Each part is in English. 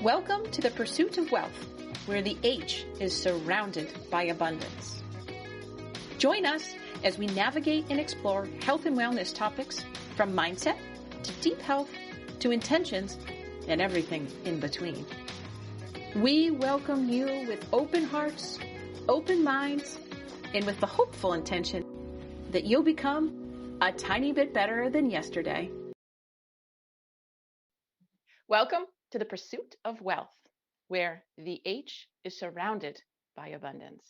Welcome to the pursuit of wealth, where the H is surrounded by abundance. Join us as we navigate and explore health and wellness topics from mindset to deep health to intentions and everything in between. We welcome you with open hearts, open minds, and with the hopeful intention that you'll become a tiny bit better than yesterday. Welcome to the pursuit of wealth, where the H is surrounded by abundance.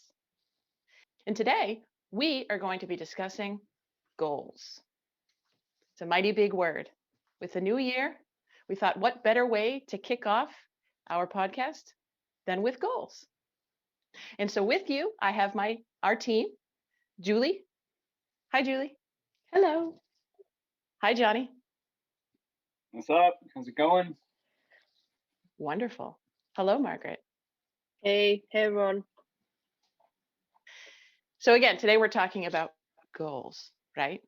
And today, we are going to be discussing goals. It's a mighty big word. With the new year, we thought, what better way to kick off our podcast than with goals? And so with you, I have our team, Juli. Hi, Juli. Hello. Hi, Johnny. What's up? How's it going? Wonderful. Hello, Margaret. Hey everyone. So again, today we're talking about goals, right?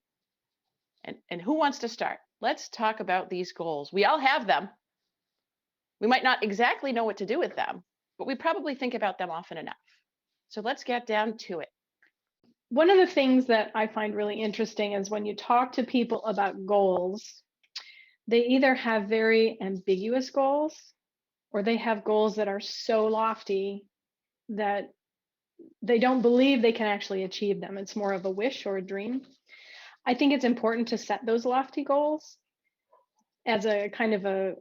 And who wants to start? Let's talk about these goals. We all have them. We might not exactly know what to do with them, but we probably think about them often enough. So let's get down to it. One of the things that I find really interesting is when you talk to people about goals, they either have very ambiguous goals or they have goals that are so lofty that they don't believe they can actually achieve them. It's more of a wish or a dream. I think it's important to set those lofty goals as a kind of a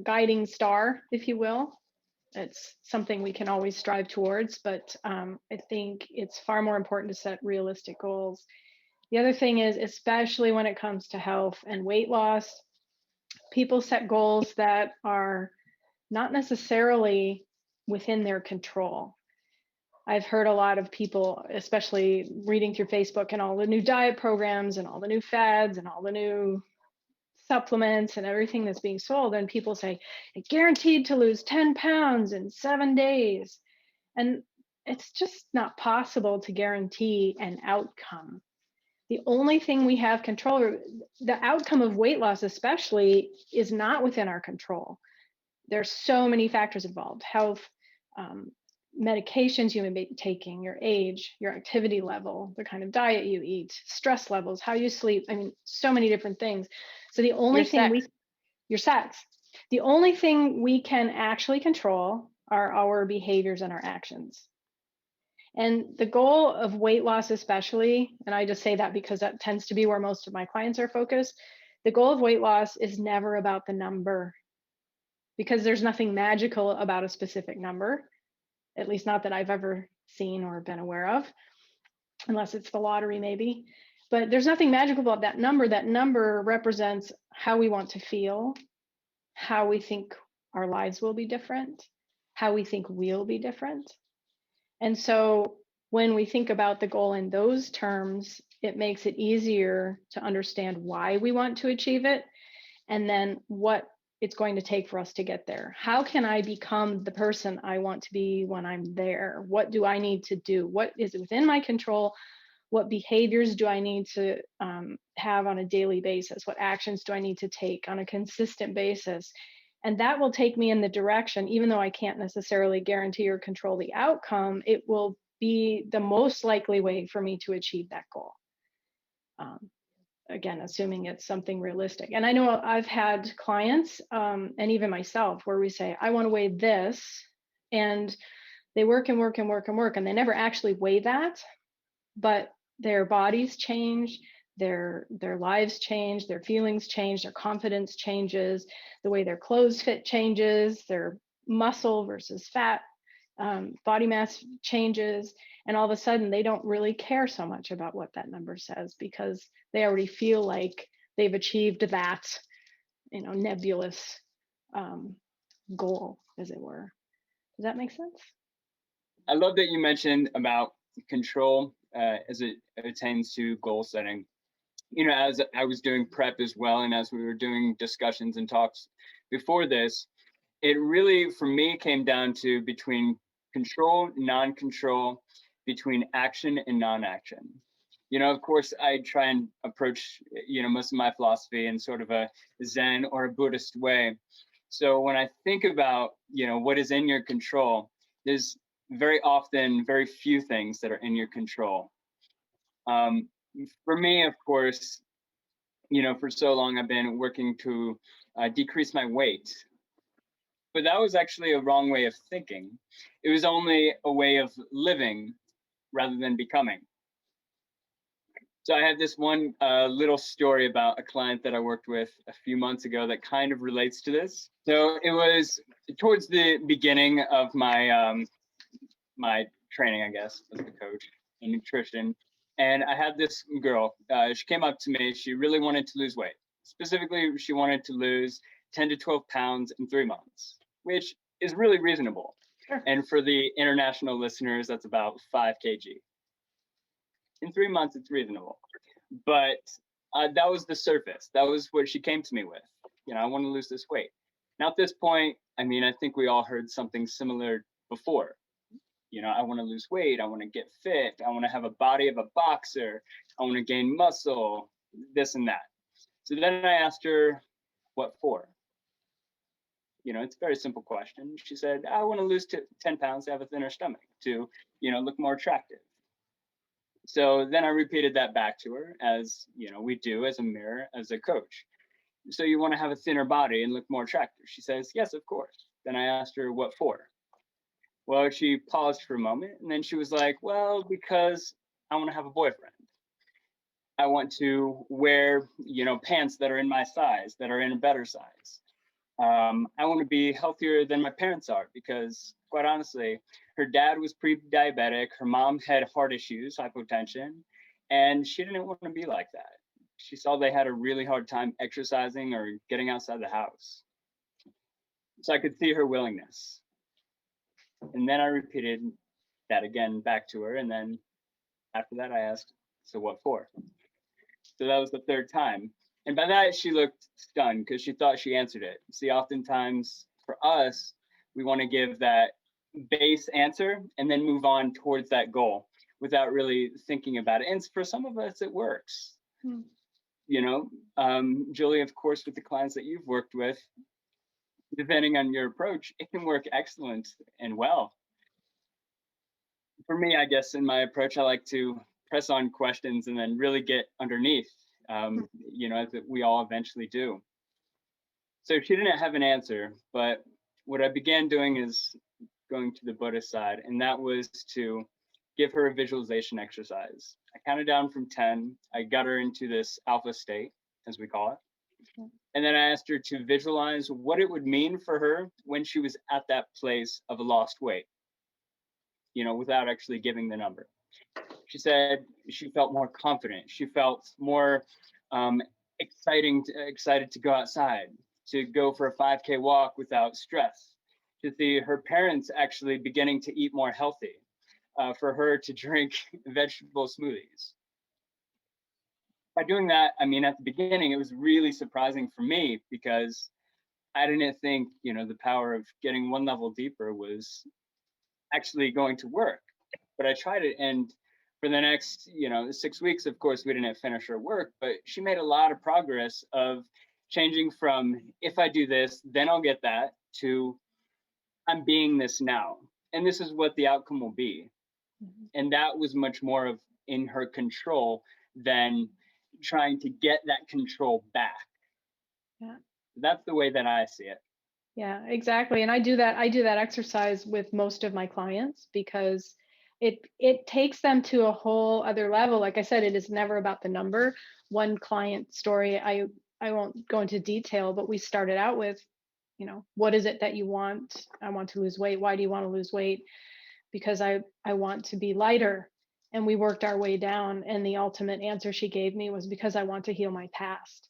guiding star, if you will. It's something we can always strive towards, but I think it's far more important to set realistic goals. The other thing is, especially when it comes to health and weight loss, people set goals that are not necessarily within their control. I've heard a lot of people, especially reading through Facebook and all the new diet programs and all the new fads and all the new supplements and everything that's being sold. And people say, it's guaranteed to lose 10 pounds in 7 days. And it's just not possible to guarantee an outcome. The only thing we have control, the outcome of weight loss especially, is not within our control. There's so many factors involved: health, medications you may be taking, your age, your activity level, the kind of diet you eat, stress levels, how you sleep. I mean, so many different things. So the only your sex. The only thing we can actually control are our behaviors and our actions. And the goal of weight loss especially, and I just say that because that tends to be where most of my clients are focused, the goal of weight loss is never about the number, because there's nothing magical about a specific number, at least not that I've ever seen or been aware of, unless it's the lottery maybe. But there's nothing magical about that number. That number represents how we want to feel, how we think our lives will be different, how we think we'll be different. And so when we think about the goal in those terms, it makes it easier to understand why we want to achieve it, and then what it's going to take for us to get there. How can I become the person I want to be when I'm there? What do I need to do? What is within my control? What behaviors do I need to have on a daily basis? What actions do I need to take on a consistent basis? And that will take me in the direction, even though I can't necessarily guarantee or control the outcome, it will be the most likely way for me to achieve that goal. Again, assuming it's something realistic. And I know I've had clients, and even myself, where we say, I want to weigh this, and they work and work and work and work, and they never actually weigh that, but their bodies change, their lives change, their feelings change, their confidence changes, the way their clothes fit changes, their muscle versus fat, body mass changes, and all of a sudden they don't really care so much about what that number says, because they already feel like they've achieved that, nebulous goal, as it were. Does that make sense? I love that you mentioned about control as it pertains to goal setting. As I was doing prep as well, and as we were doing discussions and talks before this, it really, for me, came down to between control, non-control, between action and non-action. Of course, I try and approach, most of my philosophy in sort of a Zen or a Buddhist way. So when I think about, what is in your control, there's very often very few things that are in your control. For me, of course, for so long I've been working to decrease my weight. But that was actually a wrong way of thinking. It was only a way of living rather than becoming. So I have this one little story about a client that I worked with a few months ago that kind of relates to this. So it was towards the beginning of my my training, I guess, as a coach in nutrition. And I had this girl, she came up to me, she really wanted to lose weight. Specifically, she wanted to lose 10 to 12 pounds in 3 months, which is really reasonable. Sure. And for the international listeners, that's about 5 kg. In 3 months, it's reasonable. But that was the surface. That was what she came to me with. I want to lose this weight. Now, at this point, I think we all heard something similar before. I want to lose weight. I want to get fit. I want to have a body of a boxer. I want to gain muscle, this and that. So then I asked her, what for? It's a very simple question. She said, I want to lose 10 pounds to have a thinner stomach, to, look more attractive. So then I repeated that back to her, as, we do as a mirror, as a coach. So you want to have a thinner body and look more attractive? She says, yes, of course. Then I asked her, what for? Well, she paused for a moment, and then she was like, well, because I want to have a boyfriend. I want to wear, pants that are in my size, that are in a better size. I want to be healthier than my parents are, because quite honestly, her dad was pre-diabetic, her mom had heart issues, hypotension, and she didn't want to be like that. She saw they had a really hard time exercising or getting outside the house. So I could see her willingness. And then I repeated that again back to her. And then after that, I asked, so what for? So that was the third time. And by that, she looked stunned because she thought she answered it. See, oftentimes for us, we want to give that base answer and then move on towards that goal without really thinking about it. And for some of us, it works. Juli, of course, with the clients that you've worked with, depending on your approach, it can work excellent and well. For me, I guess in my approach, I like to press on questions and then really get underneath, as we all eventually do. So she didn't have an answer, but what I began doing is going to the Buddhist side, and that was to give her a visualization exercise. I counted down from 10. I got her into this alpha state, as we call it. And then I asked her to visualize what it would mean for her when she was at that place of a lost weight, without actually giving the number. She said she felt more confident. She felt more excited to go outside, to go for a 5K walk without stress, to see her parents actually beginning to eat more healthy, for her to drink vegetable smoothies. By doing that, at the beginning, it was really surprising for me because I didn't think, the power of getting one level deeper was actually going to work. But I tried it, and for the next, 6 weeks, of course, we didn't finish her work, but she made a lot of progress of changing from, if I do this, then I'll get that, to I'm being this now. And this is what the outcome will be. Mm-hmm. And that was much more of in her control than trying to get that control back. Yeah. That's the way that I see it. Yeah, exactly. And I do that exercise with most of my clients because it takes them to a whole other level. Like I said, it is never about the number. One client story, I won't go into detail, but we started out with, what is it that you want? I want to lose weight. Why do you want to lose weight? Because I want to be lighter. And we worked our way down. And the ultimate answer she gave me was because I want to heal my past.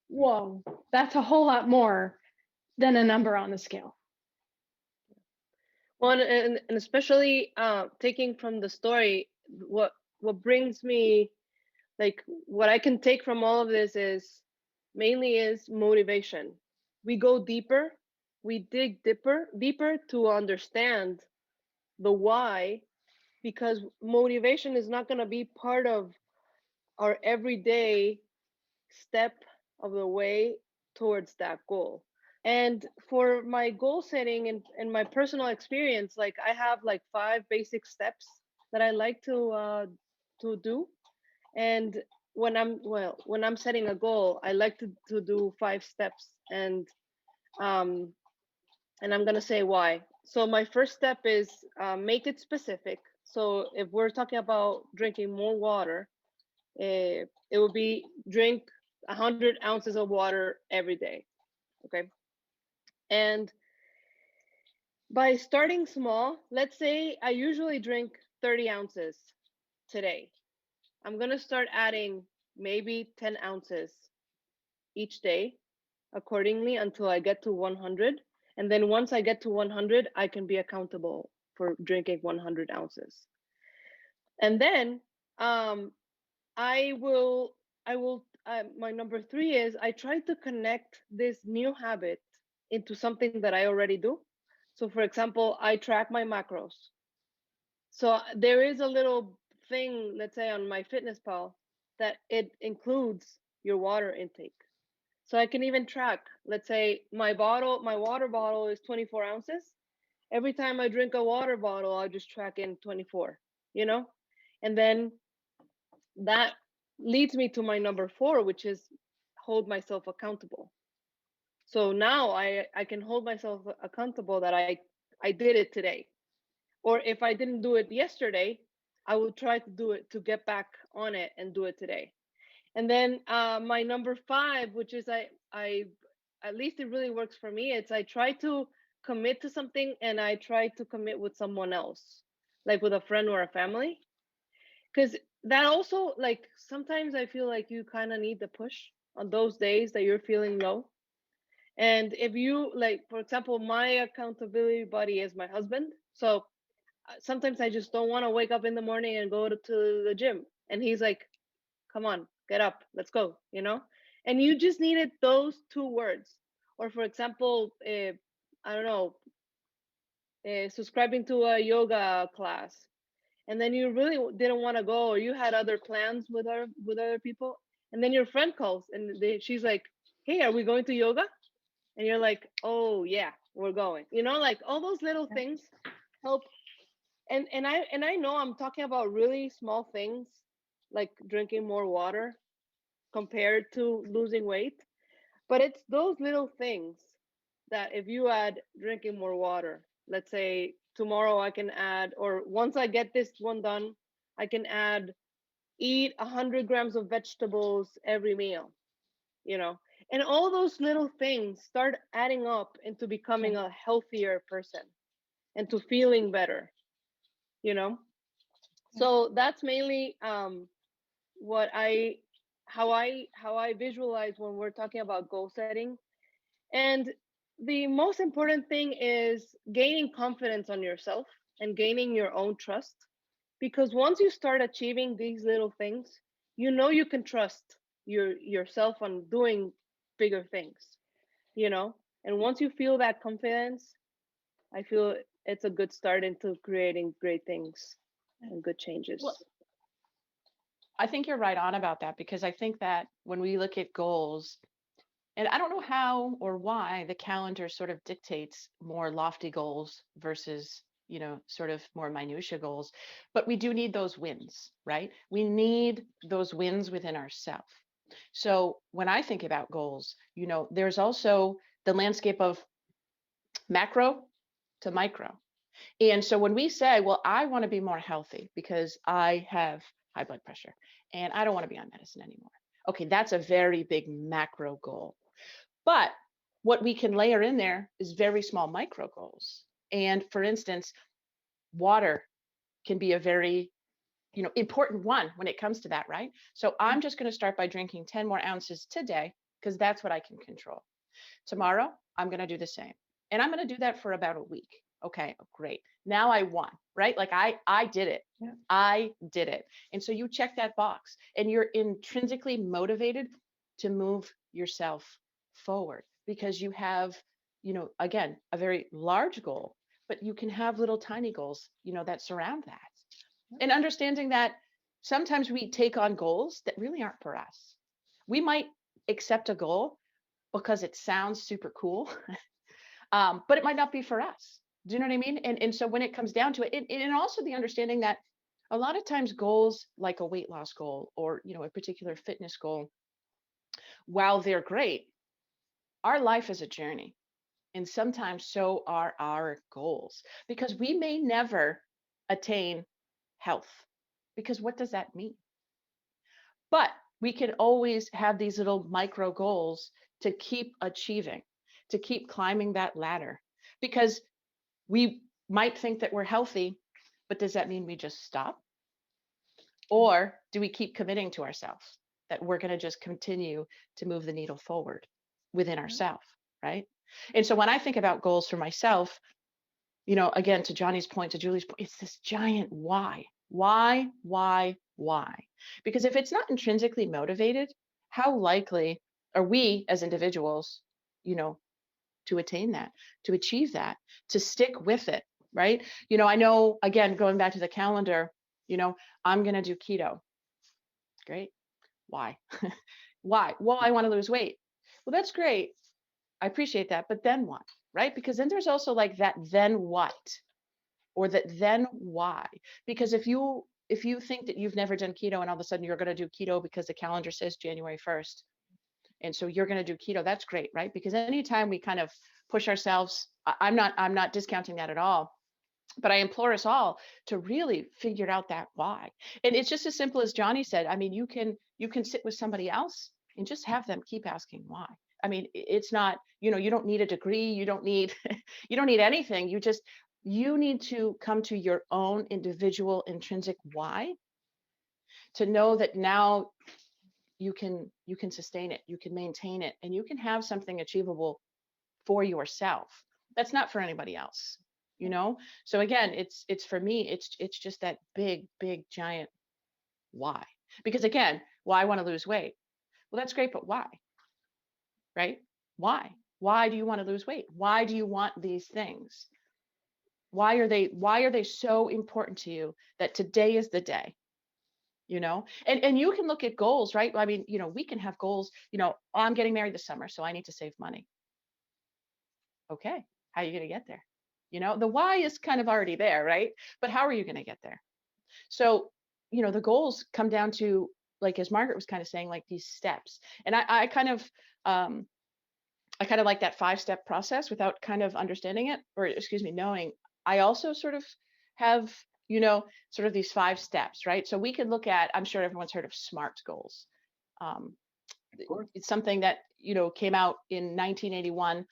Whoa, that's a whole lot more than a number on the scale. Well, and especially taking from the story, what brings me, like, what I can take from all of this is mainly motivation. We go deeper, we dig deeper to understand the why, because motivation is not going to be part of our everyday step of the way towards that goal. And for my goal setting and my personal experience, like I have like 5 basic steps that I like to do. And when I'm setting a goal, I like to do 5 steps. Um and I'm gonna say why. So my first step is make it specific. So if we're talking about drinking more water, it will be drink 100 ounces of water every day. Okay. And by starting small, let's say I usually drink 30 ounces today. I'm going to start adding maybe 10 ounces each day accordingly until I get to 100. And then once I get to 100, I can be accountable for drinking 100 ounces. And then um, I will, my number 3 is I try to connect this new habit into something that I already do. So, for example, I track my macros. So there is a little thing, let's say on my fitness pal, that it includes your water intake. So I can even track, let's say my water bottle is 24 ounces. Every time I drink a water bottle, I just track in 24, you know? And then that leads me to my number 4, which is hold myself accountable. So now I can hold myself accountable that I did it today. Or if I didn't do it yesterday, I will try to do it to get back on it and do it today. And then my number 5, which is I at least it really works for me. It's I try to commit to something and I try to commit with someone else, like with a friend or a family, because that also like sometimes I feel like you kind of need the push on those days that you're feeling low. And if you like, for example, my accountability buddy is my husband. So sometimes I just don't want to wake up in the morning and go to the gym. And he's like, come on, get up, let's go, you know? And you just needed those 2 words. Or for example, I don't know, subscribing to a yoga class. And then you really didn't want to go, or you had other plans with other people. And then your friend calls and she's like, hey, are we going to yoga? And you're like, oh yeah, we're going, you know, like all those little things help. And I know I'm talking about really small things like drinking more water compared to losing weight, but it's those little things that if you add drinking more water, let's say tomorrow I can add, or once I get this one done, I can add eat 100 grams of vegetables every meal, you know. And all those little things start adding up into becoming a healthier person and to feeling better, you know. So that's mainly what I how I visualize when we're talking about goal setting. And the most important thing is gaining confidence on yourself and gaining your own trust, because once you start achieving these little things, you know you can trust yourself on doing bigger things, you know. And once you feel that confidence, I feel it's a good start into creating great things and good changes. Well, I think you're right on about that, because I think that when we look at goals, and I don't know how or why the calendar sort of dictates more lofty goals versus, sort of more minutia goals, but we do need those wins, right? We need those wins within ourselves. So when I think about goals, there's also the landscape of macro to micro. And so when we say, well, I want to be more healthy because I have high blood pressure and I don't want to be on medicine anymore. Okay, that's a very big macro goal. But what we can layer in there is very small micro goals. And for instance, water can be a very, important one when it comes to that, right? So I'm just going to start by drinking 10 more ounces today because that's what I can control. Tomorrow, I'm going to do the same. And I'm going to do that for about a week. Okay, great. Now I won, right? Like I did it. Yeah. I did it. And so you check that box and you're intrinsically motivated to move yourself forward because you have, again, a very large goal, but you can have little tiny goals, that surround that. Yeah. And understanding that sometimes we take on goals that really aren't for us. We might accept a goal, because it sounds super cool, but it might not be for us. Do you know what I mean? And so when it comes down to it, and also the understanding that a lot of times goals like a weight loss goal or, a particular fitness goal, while they're great, our life is a journey. And sometimes so are our goals, because we may never attain health. Because what does that mean? But we can always have these little micro goals to keep achieving, to keep climbing that ladder. Because we might think that we're healthy, but does that mean we just stop? Or do we keep committing to ourselves that we're going to just continue to move the needle forward within ourselves, right? And so when I think about goals for myself, again, to Johnny's point, to Julie's point, it's this giant why. Why? Because if it's not intrinsically motivated, how likely are we as individuals, to attain that, to achieve that, to stick with it, right? I know, again, going back to the calendar, I'm going to do keto. Great. Why? Why? Well, I want to lose weight. Well, that's great. I appreciate that. But then what? Right? Because then there's also like that then what, or that then why? Because if you think that you've never done keto and all of a sudden you're going to do keto because the calendar says January 1st, and so you're going to do keto, that's great, right? Because anytime we kind of push ourselves, I'm not discounting that at all, but I implore us all to really figure out that why. And it's just as simple as Johnny said. I mean, you can sit with somebody else and just have them keep asking why. I mean, it's not, you don't need a degree, you don't need you don't need anything. You need to come to your own individual intrinsic why, to know that now you can sustain it, you can maintain it, and you can have something achievable for yourself. That's not for anybody else, So again, it's for me, it's just that big giant why. Because again, why I want to lose weight? Well, that's great, but why? Right? Why do you want to lose weight? Why do you want these things? Why are they so important to you that today is the day? And you can look at goals, right? I mean, we can have goals, I'm getting married this summer, so I need to save money. Okay, how are you going to get there? The why is kind of already there, right? But how are you going to get there? So, the goals come down to, like, as Margaret was kind of saying, like these steps. And I kind of like that 5-step process without kind of understanding it, or excuse me, knowing. I also sort of have, sort of these 5 steps, right? So we could look at, I'm sure everyone's heard of SMART goals. It's something that, came out in 1981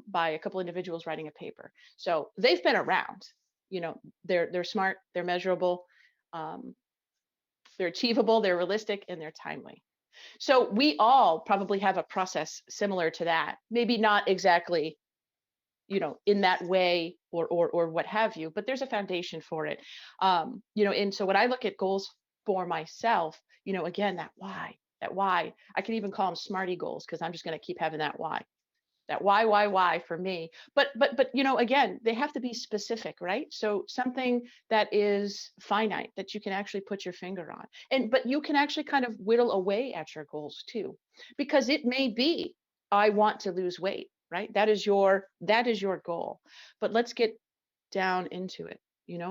by a couple individuals writing a paper. So they've been around, they're smart, they're measurable, they're achievable, they're realistic, and they're timely. So we all probably have a process similar to that, maybe not exactly, in that way or what have you, but there's a foundation for it. And so when I look at goals for myself, again, that why, I can even call them smarty goals, because I'm just going to keep having that why for me. But again, they have to be specific, right? So something that is finite, that you can actually put your finger on, but you can actually kind of whittle away at your goals too, because it may be, I want to lose weight, right? That is your goal. But let's get down into it,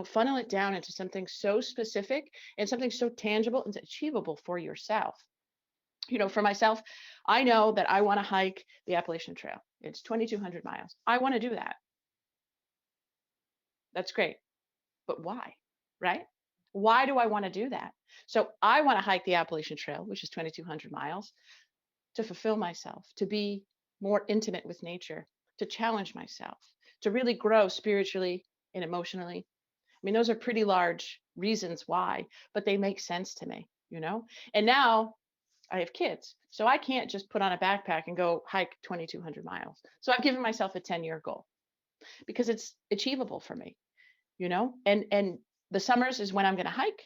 funnel it down into something so specific and something so tangible and achievable for yourself. For myself, I know that I want to hike the Appalachian Trail. It's 2,200 miles. I want to do that. That's great. But why, right? Why do I want to do that? So I want to hike the Appalachian Trail, which is 2,200 miles, to fulfill myself, to be more intimate with nature, to challenge myself, to really grow spiritually and emotionally. I mean, those are pretty large reasons why, but they make sense to me, And now I have kids, so I can't just put on a backpack and go hike 2,200 miles. So I've given myself a 10-year goal, because it's achievable for me, and the summers is when I'm going to hike.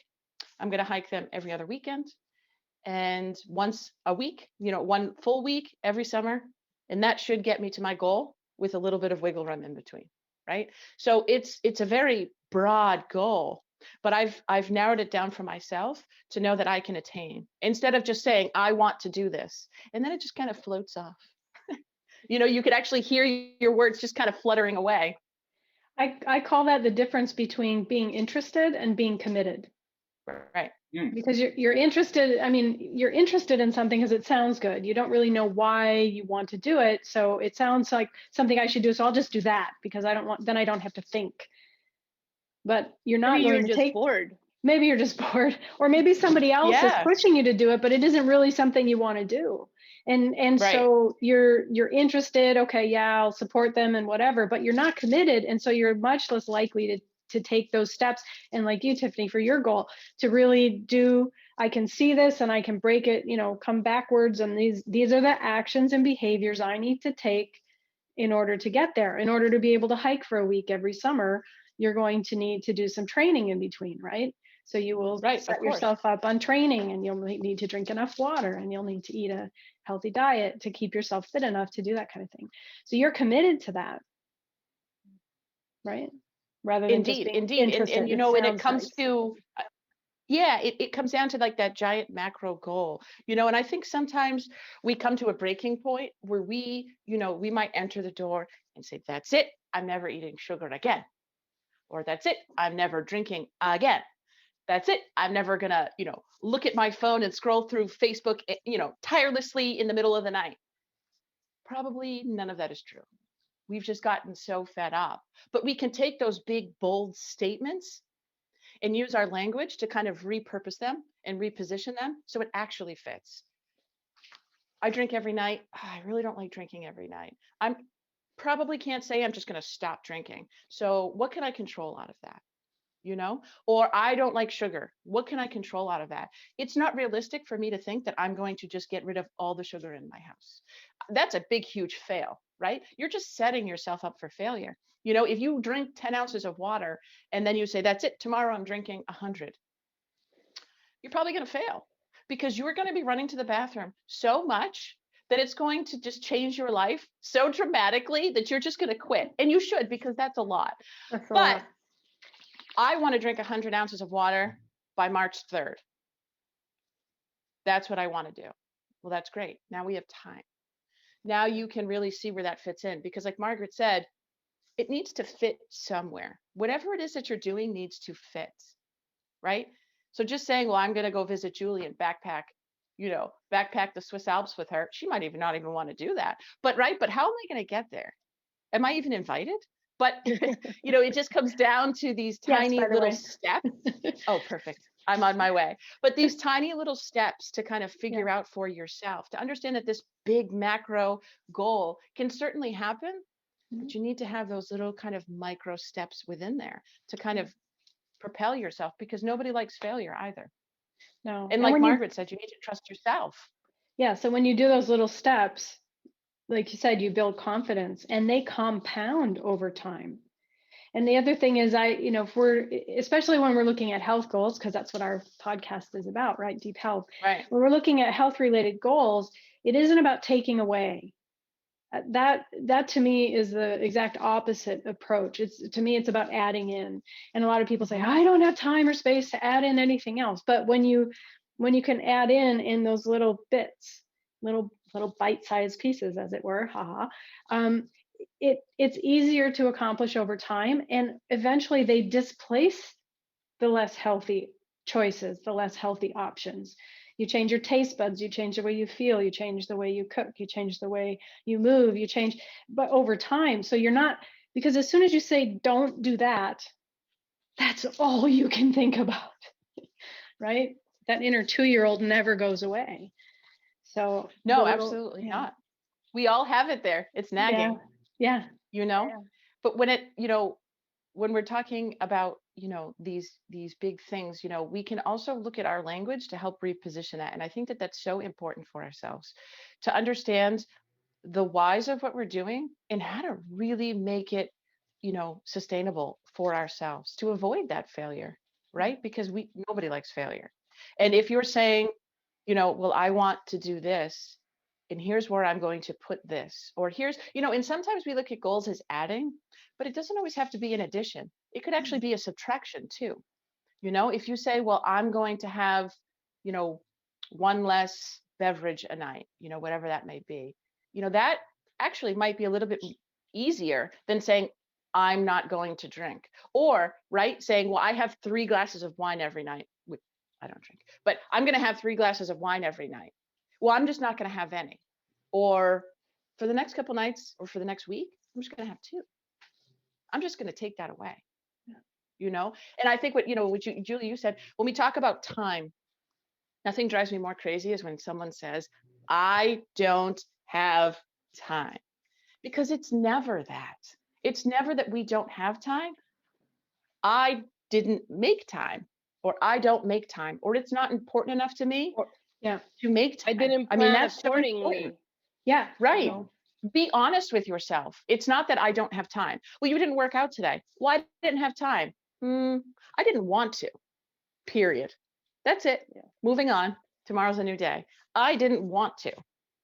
I'm going to hike them every other weekend, and once a week, one full week every summer. And that should get me to my goal with a little bit of wiggle room in between, right? So it's a very broad goal, but I've narrowed it down for myself to know that I can attain, instead of just saying, I want to do this. And then it just kind of floats off. You could actually hear your words just kind of fluttering away. I call that the difference between being interested and being committed. Right. Because you're interested, you're interested in something because it sounds good. You don't really know why you want to do it. So it sounds like something I should do. So I'll just do that because I don't have to think. But you're not Maybe going you're to just take, bored. maybe you're just bored, or maybe somebody else is pushing you to do it, but it isn't really something you want to do. And Right. so you're interested, okay, yeah, I'll support them and whatever, but you're not committed. And so you're much less likely to take those steps. And like you, Tiffany, for your goal, to really do, I can see this and I can break it, come backwards. And these are the actions and behaviors I need to take in order to get there. In order to be able to hike for a week every summer, you're going to need to do some training in between, right? So you will set yourself up on training, and you'll need to drink enough water, and you'll need to eat a healthy diet to keep yourself fit enough to do that kind of thing. So you're committed to that, right? Rather than just being interested. And when it comes to it comes down to like that giant macro goal, and I think sometimes we come to a breaking point where we might enter the door and say, that's it, I'm never eating sugar again. Or that's it, I'm never drinking again. That's it, I'm never gonna, look at my phone and scroll through Facebook, tirelessly in the middle of the night. Probably none of that is true. We've just gotten so fed up. But we can take those big, bold statements and use our language to kind of repurpose them and reposition them so it actually fits. I drink every night. I really don't like drinking every night. I'm probably can't say I'm just going to stop drinking. So what can I control out of that? Or I don't like sugar. What can I control out of that? It's not realistic for me to think that I'm going to just get rid of all the sugar in my house. That's a big, huge fail, right? You're just setting yourself up for failure. If you drink 10 ounces of water and then you say, that's it, tomorrow I'm drinking 100, you're probably going to fail because you're going to be running to the bathroom so much that it's going to just change your life so dramatically that you're just going to quit. And you should, because that's a lot. But I want to drink 100 ounces of water by March 3rd. That's what I want to do. Well, that's great. Now we have time. Now you can really see where that fits in, because like Margaret said, it needs to fit somewhere. Whatever it is that you're doing needs to fit, right? So just saying, well, I'm going to go visit Juli and backpack the Swiss Alps with her. She might not even want to do that. But right. But how am I going to get there? Am I even invited? But, it just comes down to these tiny little steps. Oh, perfect. I'm on my way. But these tiny little steps to kind of figure out for yourself, to understand that this big macro goal can certainly happen, but you need to have those little kind of micro steps within there to kind of propel yourself, because nobody likes failure either. No. And like Margaret said, you need to trust yourself. Yeah. So when you do those little steps, like you said, you build confidence, and they compound over time. And the other thing is, especially when we're looking at health goals, because that's what our podcast is about, right? Deep health. Right. When we're looking at health related goals, it isn't about taking away. That to me is the exact opposite approach. To me, it's about adding in. And a lot of people say, I don't have time or space to add in anything else. But when you can add in those little bits, little bite-sized pieces, as it were, it's easier to accomplish over time, and eventually they displace the less healthy choices, the less healthy options. You change your taste buds, you change the way you feel, you change the way you cook, you change the way you move, but over time. So you're not, because as soon as you say don't do that, that's all you can think about, right? That inner 2-year-old never goes away. So no, absolutely not. We all have it there. It's nagging. Yeah. But when when we're talking about, these big things, we can also look at our language to help reposition that. And I think that that's so important for ourselves to understand the whys of what we're doing and how to really make it, sustainable for ourselves to avoid that failure, right? Because nobody likes failure. And if you're saying, well, I want to do this, and here's where I'm going to put this, or here's, and sometimes we look at goals as adding, but it doesn't always have to be an addition. It could actually be a subtraction too. If you say, well, I'm going to have, one less beverage a night, whatever that may be, that actually might be a little bit easier than saying, I'm not going to drink. Or, right, saying, well, I have 3 glasses of wine every night. I don't drink, but I'm going to have 3 glasses of wine every night. Well, I'm just not going to have any. Or for the next couple nights or for the next week, I'm just going to have 2. I'm just going to take that away. You know? And I think what Julie, you said, when we talk about time, nothing drives me more crazy is when someone says, I don't have time. Because it's never that. It's never that we don't have time. I didn't make time, or I don't make time, or it's not important enough to me to make time. I didn't plan that's accordingly. So yeah, right. No. Be honest with yourself. It's not that I don't have time. Well, you didn't work out today. Well, I didn't have time. I didn't want to. Period. That's it. Yeah. Moving on. Tomorrow's a new day. I didn't want to.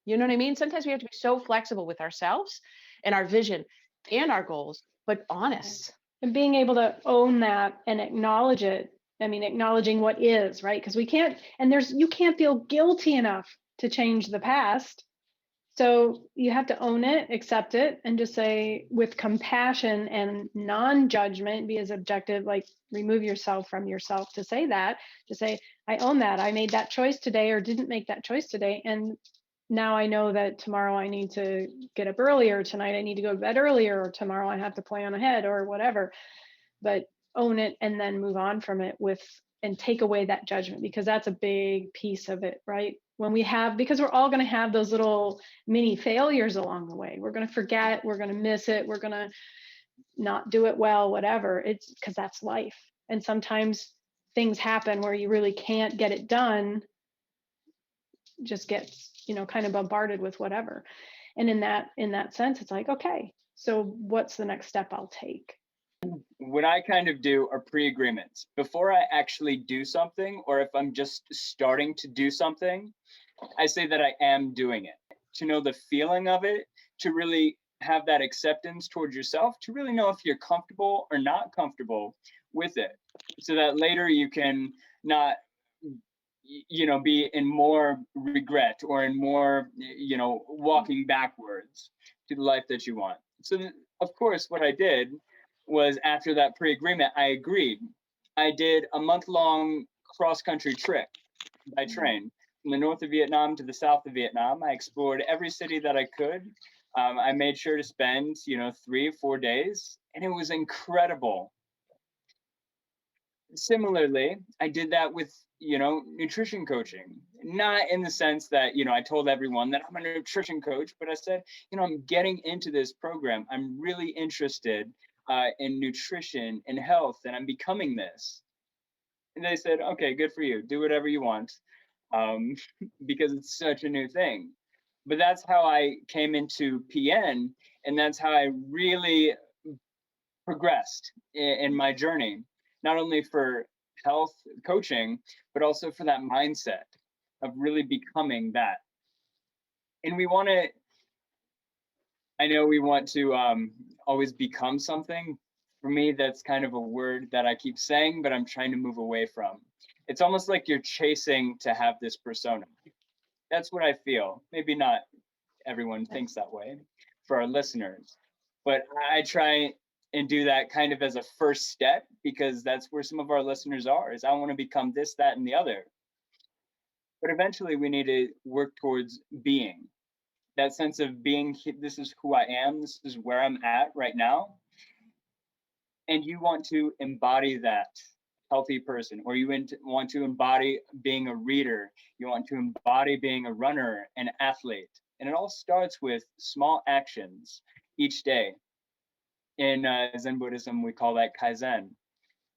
You know what I mean? Sometimes we have to be so flexible with ourselves and our vision and our goals, but honest. And being able to own that and acknowledge it. I mean, acknowledging what is, right? Because you can't feel guilty enough to change the past. So you have to own it, accept it, and just say with compassion and non-judgment, be as objective, like remove yourself from yourself to say that, to say, I own that. I made that choice today or didn't make that choice today. And now I know that tomorrow I need to get up earlier, tonight I need to go to bed earlier, or tomorrow I have to plan ahead or whatever. But own it and then move on from it and take away that judgment, because that's a big piece of it, right? Because we're all going to have those little mini failures along the way. We're going to forget, we're going to miss it, we're going to not do it well, whatever. It's because that's life. And sometimes things happen where you really can't get it done, just gets, kind of bombarded with whatever. And in that sense, it's like, okay, so what's the next step I'll take? What I kind of do are pre-agreements. Before I actually do something, or if I'm just starting to do something, I say that I am doing it. To know the feeling of it, to really have that acceptance towards yourself, to really know if you're comfortable or not comfortable with it, so that later you can not be in more regret or in more walking backwards to the life that you want. So of course what I did was, after that pre-agreement, I agreed. I did a month-long cross-country trip by train from the north of Vietnam to the south of Vietnam. I explored every city that I could. I made sure to spend 3 or 4 days, and it was incredible. Similarly, I did that with nutrition coaching, not in the sense that I told everyone that I'm a nutrition coach, but I said, I'm getting into this program, I'm really interested in nutrition and health, and I'm becoming this. And they said, okay, good for you, do whatever you want, because it's such a new thing. But that's how I came into PN, and that's how I really progressed in my journey, not only for health coaching, but also for that mindset of really becoming that. And I know we want to always become something. For me, that's kind of a word that I keep saying, but I'm trying to move away from. It's almost like you're chasing to have this persona. That's what I feel. Maybe not everyone thinks that way for our listeners, but I try and do that kind of as a first step, because that's where some of our listeners are, is I want to become this, that, and the other. But eventually we need to work towards being. That sense of being, this is who I am, this is where I'm at right now. And you want to embody that healthy person, or you want to embody being a reader, you want to embody being a runner, an athlete. And it all starts with small actions each day. In Zen Buddhism, we call that Kaizen.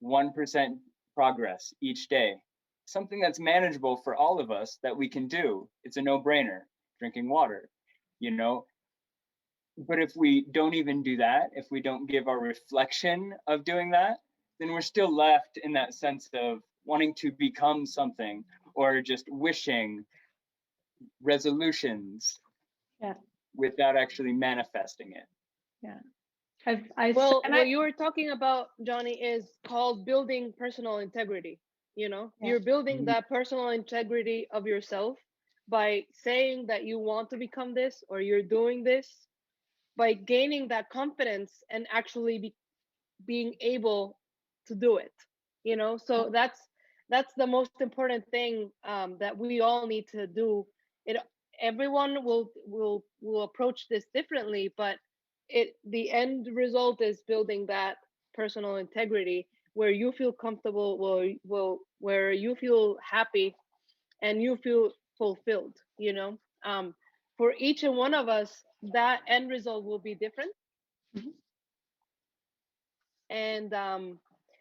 1% progress each day. Something that's manageable for all of us that we can do. It's a no-brainer, drinking water, But if we don't even do that, if we don't give our reflection of doing that, then we're still left in that sense of wanting to become something, or just wishing resolutions without actually manifesting it. Yeah. What you were talking about, Johnny, is called building personal integrity. You're building that personal integrity of yourself by saying that you want to become this, or you're doing this, by gaining that confidence and actually being able to do it, you know. So that's the most important thing, that we all need to do it. Everyone will approach this differently, but the end result is building that personal integrity where you feel comfortable, where you feel happy and you feel fulfilled, you know. For each and one of us, that end result will be different. Mhm.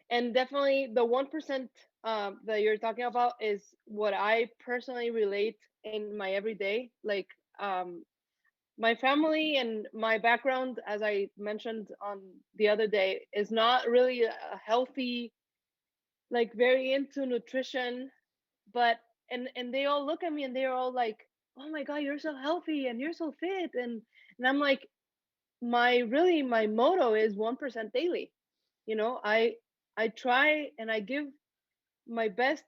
And definitely the 1% that you're talking about is what I personally relate in my everyday. Like, my family and my background, as I mentioned on the other day, is not really a healthy, like very into nutrition. But and they all look at me and they're all like, oh my god, you're so healthy and you're so fit. And I'm like, my motto is 1% daily. You know, I try and I give my best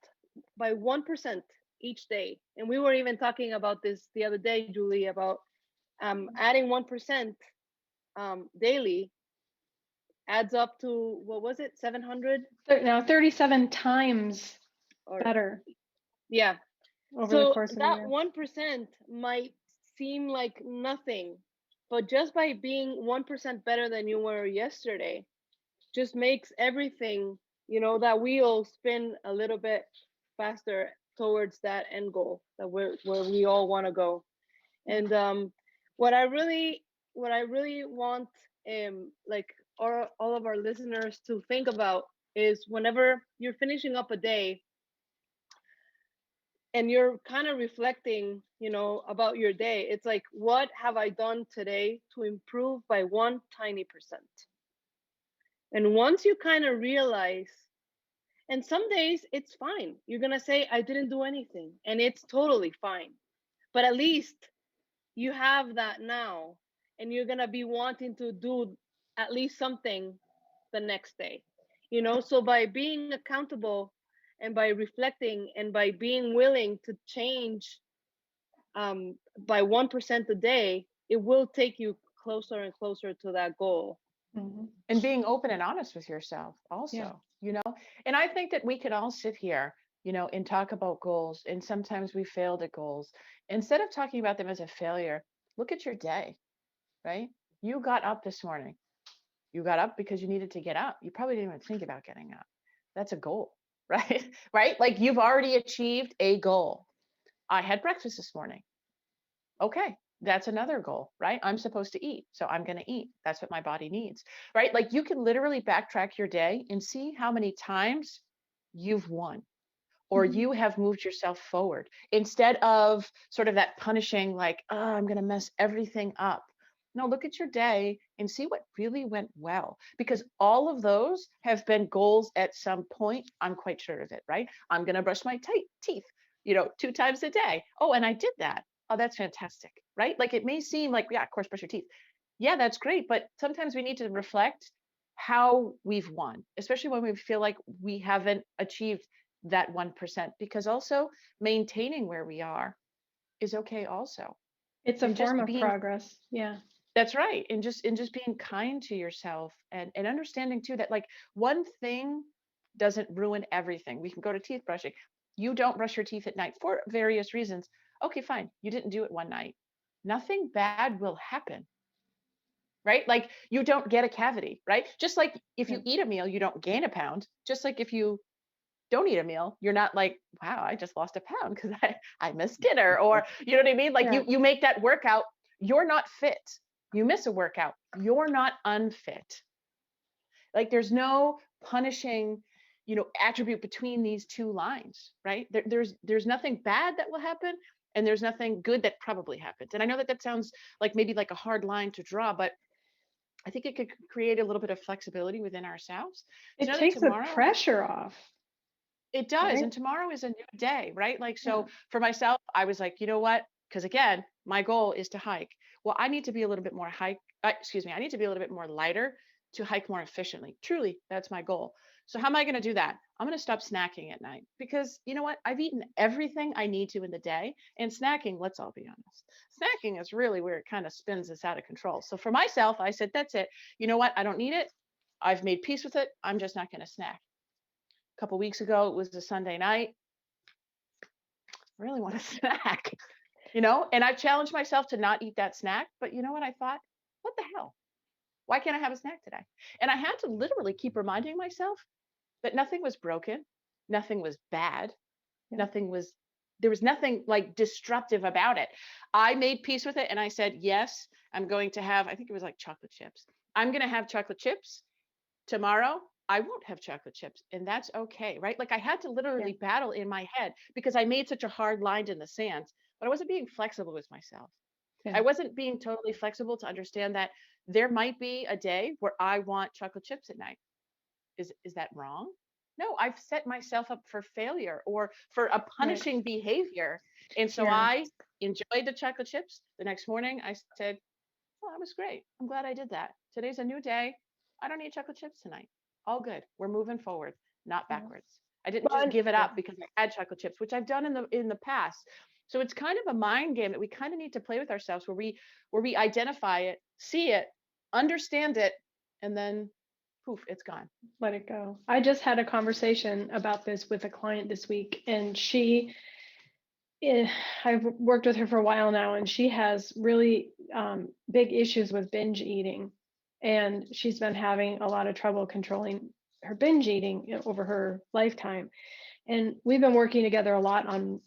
by 1% each day. And we were even talking about this the other day, Julie, about adding 1% daily adds up to, what was it, 700? Now 37 times Or better yeah. over the So course of the that year. 1% might seem like nothing, but just by being 1% better than you were yesterday just makes everything, you know, that wheel spin a little bit faster towards that end goal that where we all want to go. And what I really want, like all of our listeners to think about is, whenever you're finishing up a day and you're kind of reflecting, you know, about your day, it's like, what have I done today to improve by one tiny percent? And once you kind of realize, and some days it's fine, you're gonna say I didn't do anything, and it's totally fine, but at least you have that now, and you're gonna be wanting to do at least something the next day, you know. So by being accountable and by reflecting and by being willing to change by 1% a day, it will take you closer and closer to that goal. Mhm. And being open and honest with yourself also, Yeah. you know. And I think that we could all sit here, you know, and talk about goals, and sometimes we failed at goals. Instead of talking about them as a failure, look at your day, right? You got up this morning. You got up because you needed to get up. You probably didn't even think about getting up. That's a goal, right? Right? Like, you've already achieved a goal. I had breakfast this morning. Okay, that's another goal, right? I'm supposed to eat, so I'm going to eat. That's what my body needs, right? Like, you can literally backtrack your day and see how many times you've won, or Mhm. you have moved yourself forward, instead of sort of that punishing, like, oh, I'm going to mess everything up. No, look at your day and see what really went well, because all of those have been goals at some point. I'm quite sure of it, right? I'm going to brush my teeth, you know, 2 times a day. Oh, and I did that. Oh, that's fantastic, right? Like, it may seem like, yeah, of course, brush your teeth. Yeah, that's great. But sometimes we need to reflect how we've won, especially when we feel like we haven't achieved that 1%, because also maintaining where we are is okay also. It's a And just form of being, progress. Yeah. that's right. And just being kind to yourself, and understanding too that, like, one thing doesn't ruin everything. We can go to teeth brushing. You don't brush your teeth at night for various reasons. Okay, fine. You didn't do it one night. Nothing bad will happen, right? Like, you don't get a cavity, right? Just like if you eat a meal, you don't gain a pound. Just like if you don't eat a meal, you're not like, wow, I just lost a pound because I missed dinner, or you know what I mean? Like, Yeah. you make that workout, you're not fit. You miss a workout, you're not unfit. Like, there's no punishing, you know, attribute between these two lines, right? There's nothing bad that will happen, and there's nothing good that probably happens. And I know that that sounds like maybe like a hard line to draw, but I think it could create a little bit of flexibility within ourselves. To It know that takes the tomorrow, pressure off, it does. right? And tomorrow is a new day, right? Like, Yeah. so for myself, I was like, you know what? Because again, my goal is to hike. Well, I need to be a little bit more I need to be a little bit more lighter to hike more efficiently. Truly, that's my goal. So how am I going to do that? I'm going to stop snacking at night, because you know what? I've eaten everything I need to in the day, and snacking, let's all be honest, snacking is really where it kind of spins us out of control. So for myself, I said, that's it. You know what? I don't need it. I've made peace with it. I'm just not going to snack. A couple weeks ago, it was a Sunday night. I really want a snack, and I've challenged myself to not eat that snack. But you know what I thought? What the hell? Why can't I have a snack today? And I had to literally keep reminding myself that nothing was broken. Nothing was bad. Yeah. There was nothing like disruptive about it. I made peace with it. And I said, yes, I'm going to have, I think it was like chocolate chips. I'm going to have chocolate chips tomorrow. I won't have chocolate chips, and that's okay, right? Like I had to literally battle in my head because I made such a hard line in the sand, but I wasn't being flexible with myself. Yeah. I wasn't being totally flexible to understand that there might be a day where I want chocolate chips at night. Is that wrong? No, I've set myself up for failure or for a punishing behavior. And so I enjoyed the chocolate chips. The next morning I said, well, that was great. I'm glad I did that. Today's a new day. I don't need chocolate chips tonight. All good. We're moving forward, not backwards. I didn't just give it up because I had chocolate chips, which I've done in the past. So it's kind of a mind game that we kind of need to play with ourselves where we identify it, see it, understand it, and then poof, it's gone. Let it go. I just had a conversation about this with a client this week, and I've worked with her for a while now, and she has really big issues with binge eating. And she's been having a lot of trouble controlling her binge eating over her lifetime. And we've been working together a lot on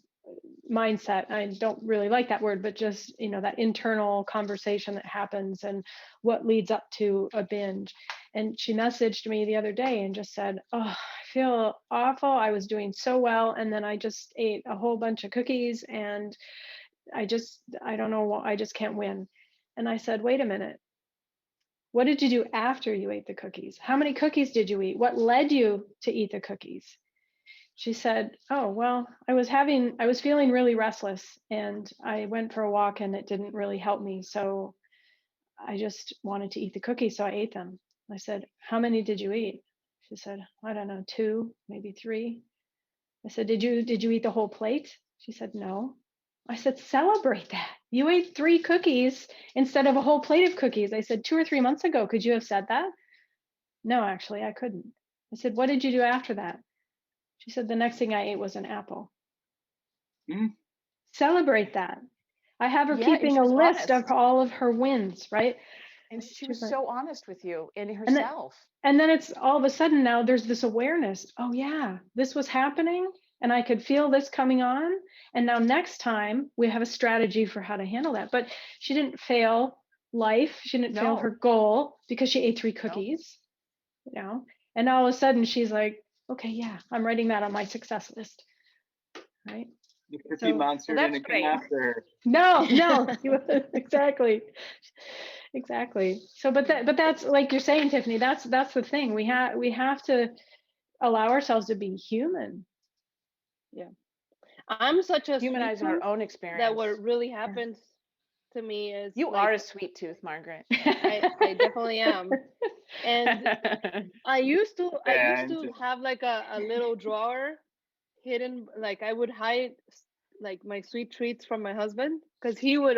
mindset. I don't really like that word, but just, that internal conversation that happens and what leads up to a binge. And she messaged me the other day and just said, oh, I feel awful. I was doing so well. And then I just ate a whole bunch of cookies and I don't know, I just can't win. And I said, wait a minute. What did you do after you ate the cookies? How many cookies did you eat? What led you to eat the cookies? She said, oh, well, I was feeling really restless and I went for a walk and it didn't really help me. So I just wanted to eat the cookies. So I ate them. I said, how many did you eat? She said, I don't know, 2, maybe 3. I said, did you eat the whole plate? She said, no. I said, celebrate that. You ate 3 cookies instead of a whole plate of cookies. I said, 2 or 3 months ago, could you have said that? No, actually, I couldn't. I said, what did you do after that? She said, the next thing I ate was an apple. Celebrate that. I have her keeping a list of all of her wins, right? And she was so honest with you and herself. And then it's all of a sudden now there's this awareness. Oh yeah, this was happening and I could feel this coming on. And now next time we have a strategy for how to handle that. But she didn't fail life. She didn't fail her goal because she ate 3 cookies, and all of a sudden she's like, okay, yeah, I'm writing that on my success list. Right. The cookie monster didn't come after her. No, exactly. So, but that's like you're saying, Tiffany, that's the thing. We have to allow ourselves to be human. Yeah. I'm such a humanize our own experience. That what really happens to me is you are a sweet tooth, Margaret. I definitely am. And I used to have like a little drawer hidden, like I would hide like my sweet treats from my husband because he would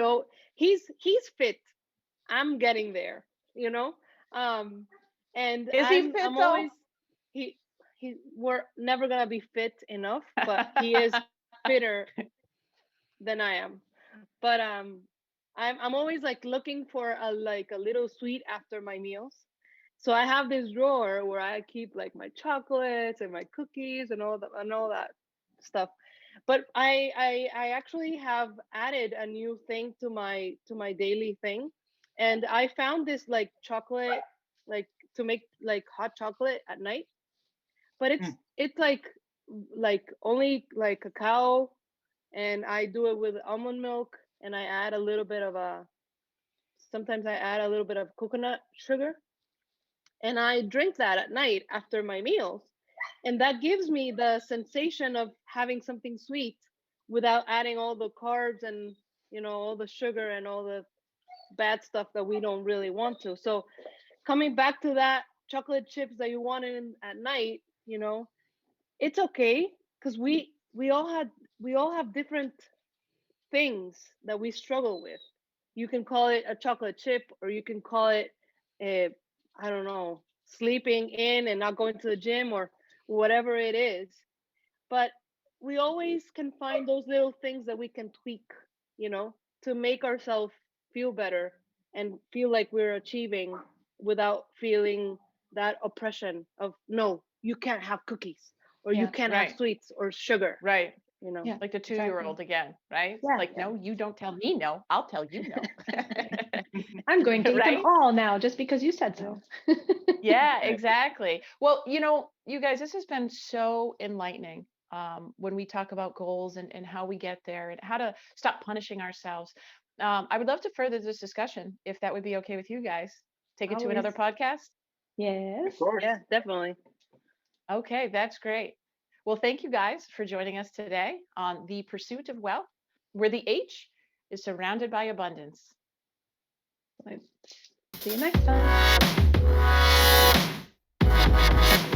he's fit. I'm getting there, and is he fit I'm though? Always we're never gonna be fit enough, but he is fitter than I am. But I'm always like looking for a little sweet after my meals. So I have this drawer where I keep like my chocolates and my cookies and all that stuff. But I actually have added a new thing to my daily thing, and I found this like chocolate, like to make like hot chocolate at night. But it's like only like cacao, and I do it with almond milk, and I add a little bit of sometimes I add a little bit of coconut sugar, and I drink that at night after my meals. And that gives me the sensation of having something sweet without adding all the carbs and, all the sugar and all the bad stuff that we don't really want to. So coming back to that chocolate chips that you want at night, it's okay because we all have different things that we struggle with. You can call it a chocolate chip, or you can call it, I don't know, sleeping in and not going to the gym, or whatever it is. But we always can find those little things that we can tweak, to make ourselves feel better and feel like we're achieving without feeling that oppression of, no, you can't have cookies, or you can't have sweets or sugar. Right. Yeah, Like the 2-year-old again, right? Yeah. Like, no, you don't tell me no, I'll tell you no. I'm going to eat Right? them all now just because you said so. Yeah, exactly. Well, you guys, this has been so enlightening when we talk about goals and how we get there and how to stop punishing ourselves. I would love to further this discussion if that would be okay with you guys. Take it to another podcast. Yes. Of course. Yeah, definitely. Okay, that's great. Well, thank you guys for joining us today on The Pursuit of Wealth, where the H is surrounded by abundance. See you next time.